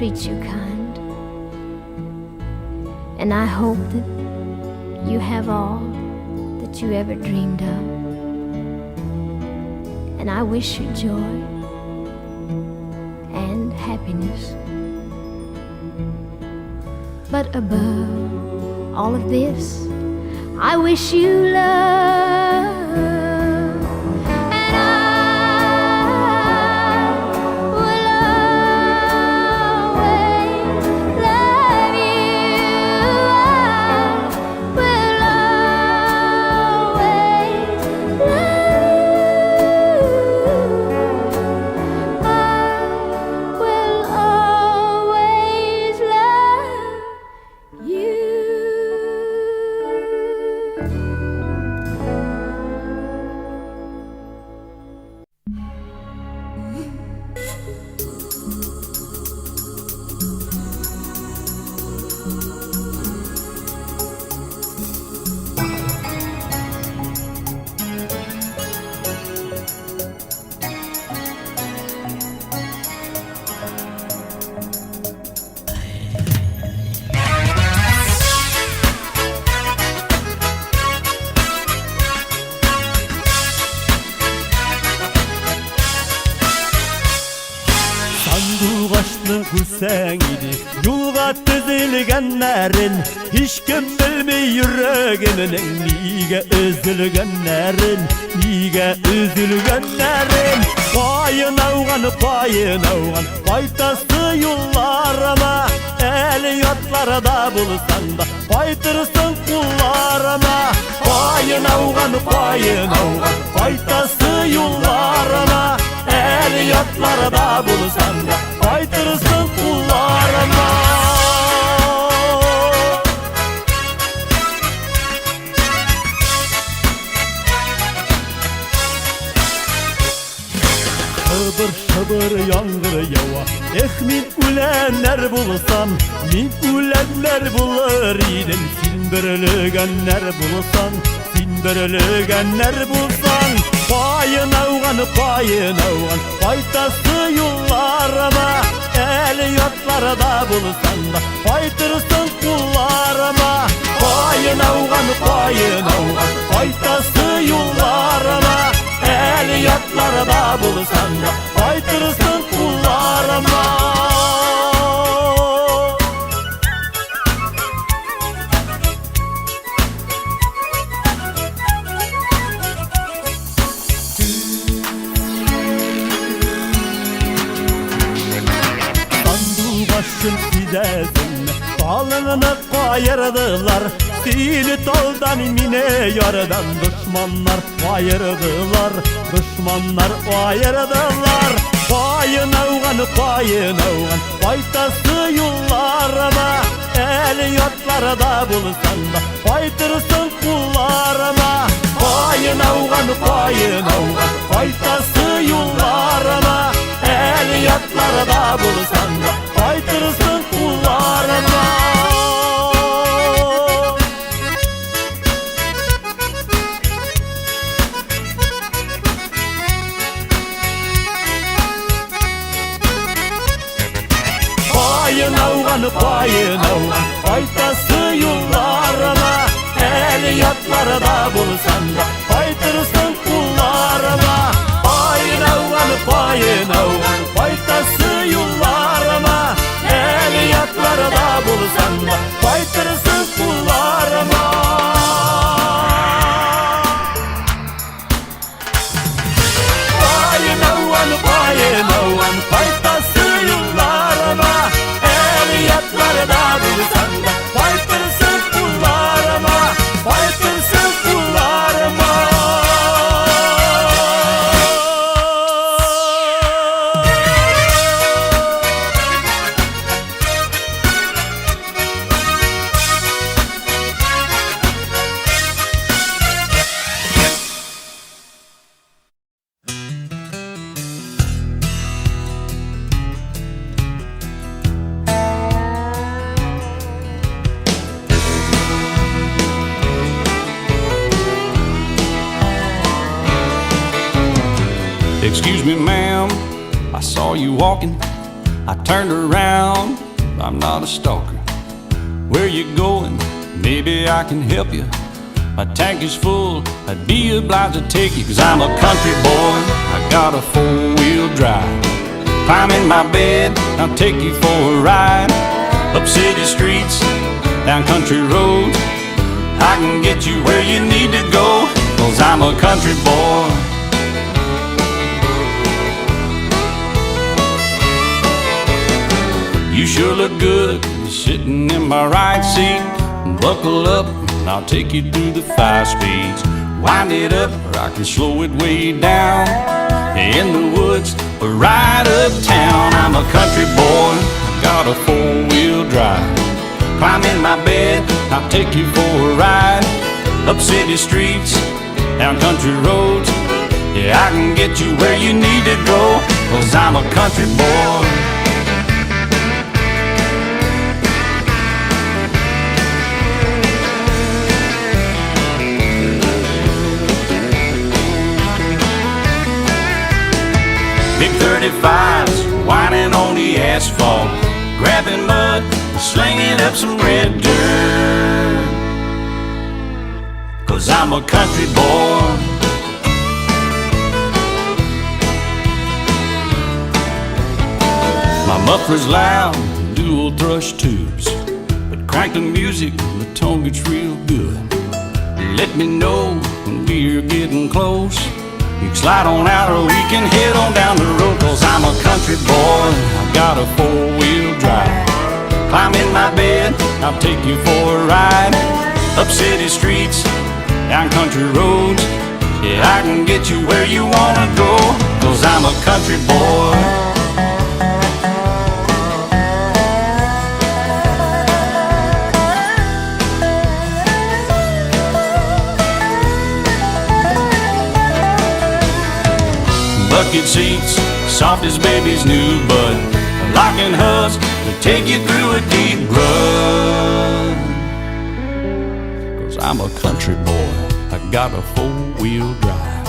treats you kind. And I hope that you have all that you ever dreamed of. And I wish you joy and happiness. But above all of this, I wish you love. kızın kursen idi. Yolga tizilgenlerin hiç kim bilmey yüreğiminin. Niga üzülgenlerin, niga üzülgenlerin. Payın avgan, paytası yollarıma. El yatlarda bulsan da paytırsın kullarıma. Payın avgan, paytası yollarıma. El yatlarda bulsan da paytırsın kullarıma. Şıbır şıbır yağmur yava. Min ülenler bulsam, min ülenler bulur idim. Sin bürülgenler bulsan, sin bürülgenler bulsan. Payın avgan, paytası yollarıma. El yatlarda bulsan da paytırsın kullarıma. Payın avgan, paytası yollarıma. El yatlarda bulsan da paytırsın kullarıma. Sandığı başın fidesine dalını kayırdılar. Dili daldan mine yaradan düşmanlar ayırdılar. Düşmanlar ayırdılar. Payın avgan, paytası yollarıma. El yatlarda bulsan da paytırsın kullarıma. Payın avgan, paytası yollarıma. El yatlarda bulsan da paytırsın kullarıma. Payın avgan, paytası yollarıma. El yatlarda bulsan da paytırsın kullarıma. Payın avgan, paytası yollarıma. El yatlarda bulsan da paytırsın kullarıma. Payın avgan, paytası yollarıma. El yatlarda bulsan da paytırsın kullarıma. Paytırsın kullarıma. Excuse me, ma'am, I saw you walking. I turned around, I'm not a stalker. Where you going? Maybe I can help you. My tank is full, I'd be obliged to take you. 'Cause I'm a country boy, I got a four-wheel drive. Climb in my bed, I'll take you for a ride. Up city streets, down country roads. I can get you where you need to go. 'Cause I'm a country boy. You sure look good sitting in my right seat. Buckle up and I'll take you through the 5 speeds. Wind it up or I can slow it way down. In the woods or right uptown. I'm a country boy, got a 4-wheel drive. Climb in my bed, I'll take you for a ride. Up city streets, down country roads. Yeah, I can get you where you need to go. 'Cause I'm a country boy. Big 35s whining on the asphalt, grabbing mud, slinging up some red dirt. 'Cause I'm a country boy. My muffler's loud, dual thrush tubes, but crank the music, the tone gets real good. Let me know when we're getting close. You can slide on out or we can head on down the road. Cause I'm a country boy, I've got a four-wheel drive. Climb in my bed, I'll take you for a ride. Up city streets, down country roads. Yeah, I can get you where you wanna go. Cause I'm a country boy. Bucket seats, soft as baby's new bud. Locking hubs to take you through a deep rut. Cause I'm a country boy, I got a four-wheel drive.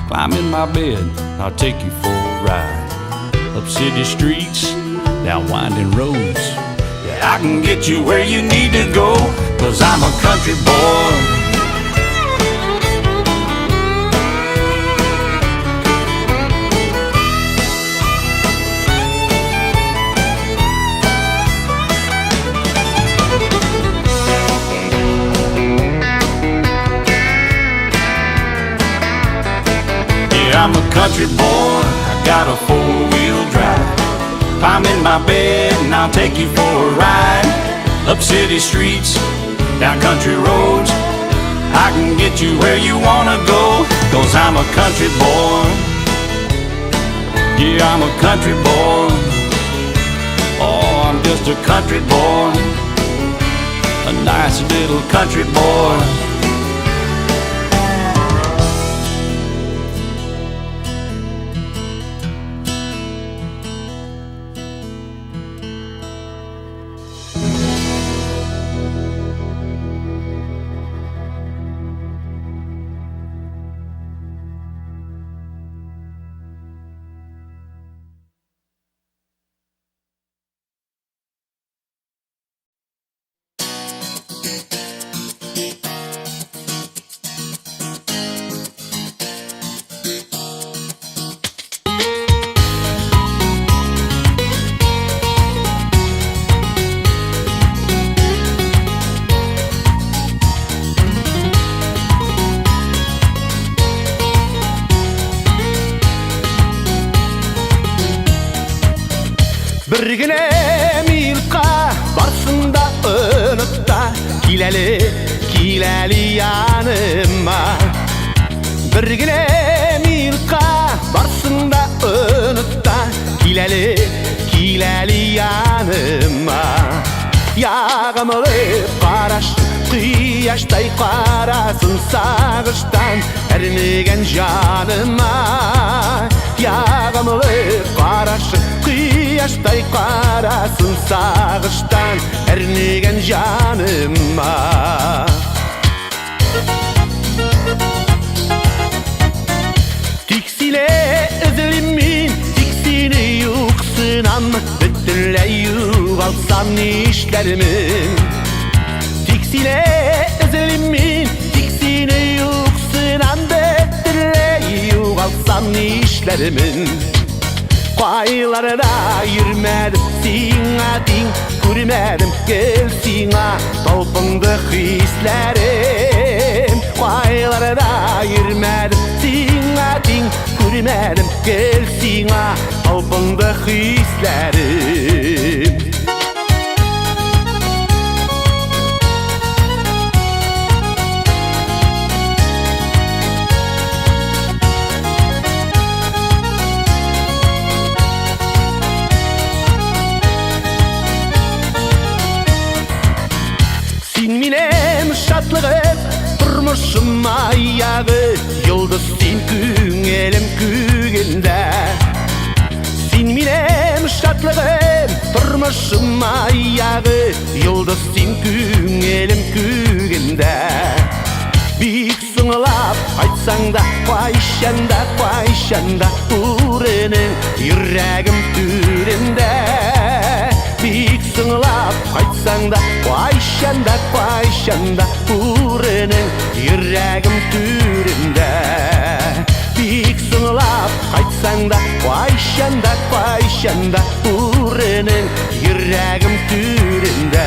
Climb in my bed, I'll take you for a ride. Up city streets, down winding roads. Yeah, I can get you where you need to go. Cause I'm a country boy. I'm a country boy, I got a four-wheel drive. Climb in my bed and I'll take you for a ride. Up city streets, down country roads. I can get you where you wanna go. Cause I'm a country boy. Yeah, I'm a country boy. Oh, I'm just a country boy. A nice little country boy. Birgine milka varsın da unutta. Kileli yanıma. Birgine milka varsın da unutta. Kileli yanıma. Yağmurlu qaraş Kıyaştay qarasın sağıştan ermegen canıma. Yağmurlu qaraş Kıyaştay qarasın sağıştan ermegen canıma. Tiksile özlemin tiksini yuksınan bütünley yuvalsam işlerimin. Tiksile özlemin tiksini yuksınan bütünley yuvalsam işlerimin. Qaylarına yürmedim sina din Kurmedim gel sina Talpındı hislerim. Qaylarına yürmedim sina din Kurmedim gel sina Talpındı hislerim. Şatlığım durmuşum ayağı Yıldız sen küngülüm kügünde. Sen minem şatlığım durmuşum ayağı Yıldız sen küngülüm kügünde. Büyük sığılap aytsan da Qayşanda uğrının yüreğim türünde. Büyük sığılap aytsan da Qayşanda uğrının yüreğim türünde. Büyük sığılap сыңылап қайтсаң да қайшанда қайшанда уренің жүрегім түрінде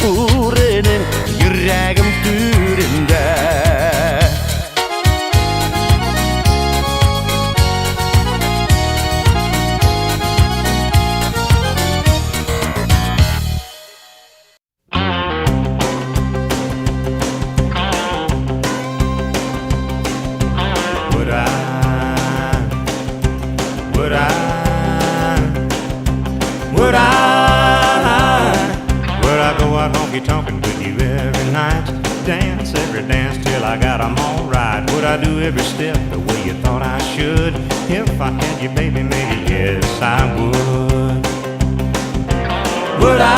уренің жүрегім түрінде Would I go out honky-tonkin' with you every night? Dance every dance till I got 'em all right. Would I do every step the way you thought I should? If I had you, baby, maybe yes, I would. Would I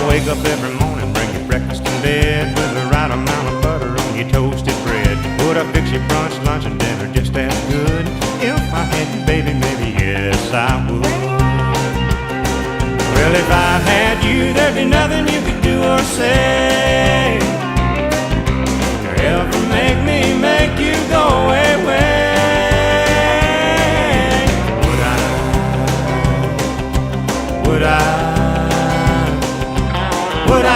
wake up every morning, bring you breakfast in bed with the right amount of butter on your toasted bread? Would I fix you brunch, lunch, and dinner just as good? If I had you, baby, maybe yes, I would. Well, if I had you, there'd be nothing you could do or say or ever make me make you go away. Would I? Would I? Would I?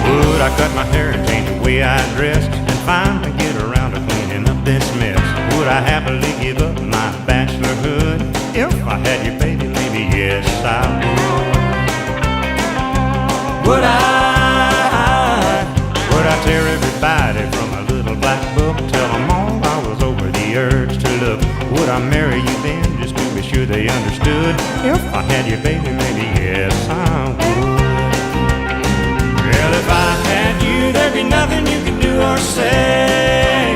Would I cut my hair and change the way I dress and finally get around to cleaning up this mess? Would I happily give up my bachelorhood? If I had you, baby, maybe yes, I would. Would I tear everybody from a little black book, tell them all I was over the urge to look? Would I marry you then just to be sure they understood? If I had you, baby, maybe yes, I would. Well, if I had you, there'd be nothing you could do or say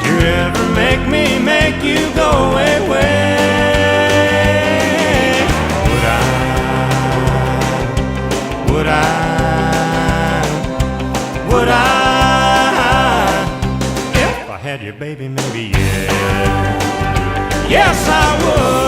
to ever make me make you go away. Would I? Would I? Would I? If I had you, baby, maybe yes. Yes, I would.